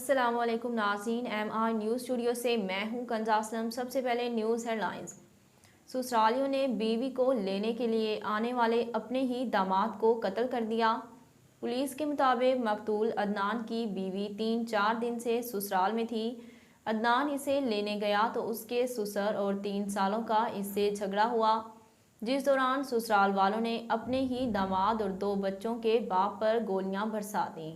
अस्सलाम वालेकुम नाज़रीन, MR न्यूज़ स्टूडियो से मैं हूं कंजा असलम। सबसे पहले न्यूज़ हेडलाइंस। ससुरालियों ने बीवी को लेने के लिए आने वाले अपने ही दामाद को कत्ल कर दिया। पुलिस के मुताबिक मकतूल अदनान की बीवी 3-4 दिन से ससुराल में थी। अदनान इसे लेने गया तो उसके ससुर और 3 सालों का इससे झगड़ा हुआ, जिस दौरान ससुराल वालों ने अपने ही दामाद और 2 बच्चों के बाप पर गोलियां बरसा दी।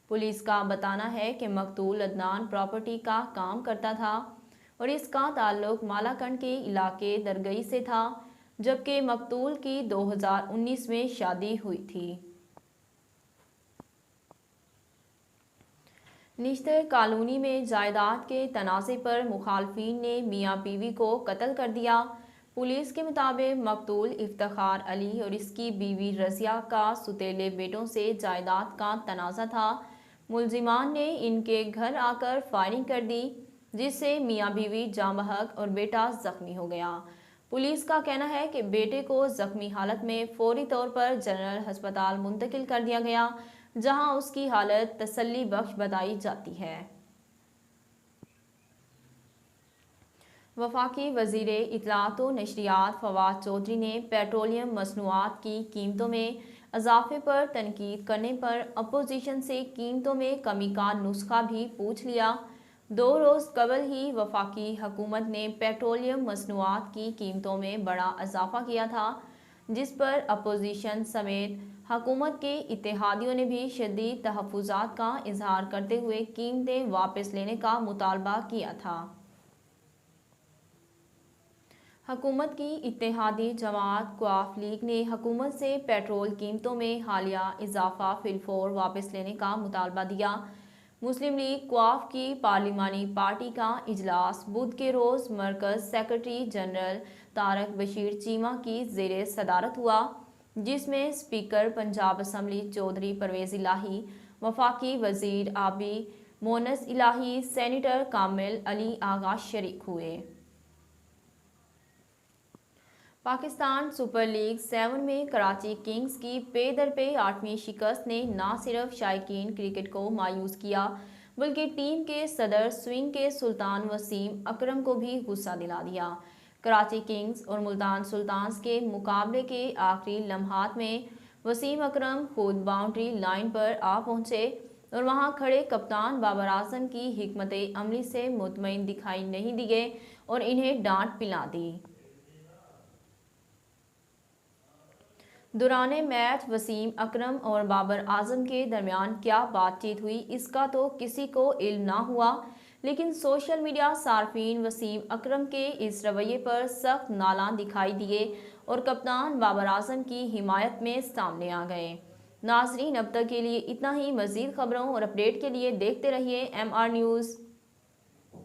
पुलिस का बताना है कि मकतूल अदनान प्रॉपर्टी का काम करता था और इसका ताल्लुक मालाकंड के इलाके दरगई से था, जबकि मकतूल की 2019 में शादी हुई थी। निश्तर कॉलोनी में जायदाद के तनाज़े पर मुखालफिन ने मियाँ बीवी को कत्ल कर दिया। पुलिस के मुताबिक मकतूल इफ्तिखार अली और इसकी बीवी रज़िया का सुतेले बेटों से जायदाद का तनाज़ा था। मुलजिमान ने इनके घर आकर फायरिंग कर दी, जिससे मियाँ बीवी जाँ बहक और बेटा जख्मी हो गया। पुलिस का कहना है कि बेटे को जख्मी हालत में फौरी तौर पर जनरल अस्पताल मुंतकिल कर दिया गया, जहां उसकी हालत तसल्ली बख्श बताई जाती है। वफाकी वज़ीर इत्तलाआत व नशरियात फवाद चौधरी ने पेट्रोलियम मसनूआत की कीमतों में इजाफे पर तनकीद करने पर अपोजिशन से कीमतों में कमी का नुस्खा भी पूछ लिया। 2 रोज़ कबल ही वफाकी हुकूमत ने पेट्रोलियम मसनूआत की कीमतों में बड़ा इजाफा किया था, जिस पर अपोजिशन समेत हुकूमत के इत्तेहादियों ने भी शदीद तहफ़्फ़ुज़ात का इजहार करते हुए कीमतें वापस लेने का मुतालबा किया था। हुकूमत की इत्तेहादी जमात क्वाफ लीग ने हुकूमत से पेट्रोल कीमतों में हालिया इजाफा फिलफौर वापस लेने का मुतालबा दिया। मुस्लिम लीग क्वाफ की पार्लिमानी पार्टी का इजलास बुध के रोज़ मरकज़ सेक्रेटरी जनरल तारक बशीर चीमा की ज़ेरे सदारत हुआ, जिसमें स्पीकर पंजाब असम्बली चौधरी परवेज़ इलाही, वफाकी वज़ीर आबी मोनस इलाही, सेनेटर कामिल अली आगा शरीक हुए। पाकिस्तान सुपर लीग 7 में कराची किंग्स की पे दर पे 8वीं शिकस्त ने न सिर्फ शायकीन क्रिकेट को मायूस किया, बल्कि टीम के सदर स्विंग के सुल्तान वसीम अकरम को भी गुस्सा दिला दिया। कराची किंग्स और मुल्तान सुल्तान्स के मुकाबले के आखिरी लम्हात में वसीम अकरम खुद बाउंड्री लाइन पर आ पहुंचे और वहां खड़े कप्तान बाबर आजम की हिकमत अमली से मुतमईन दिखाई नहीं दिए और इन्हें डांट पिला दी। दौरान मैच वसीम अकरम और बाबर आजम के दरमियान क्या बातचीत हुई, इसका तो किसी को इल्म ना हुआ, लेकिन सोशल मीडिया सार्फिन वसीम अकरम के इस रवैये पर सख्त नालां दिखाई दिए और कप्तान बाबर आजम की हिमायत में सामने आ गए। नाजरीन, अब तक के लिए इतना ही। मज़ीद खबरों और अपडेट के लिए देखते रहिए MR न्यूज़।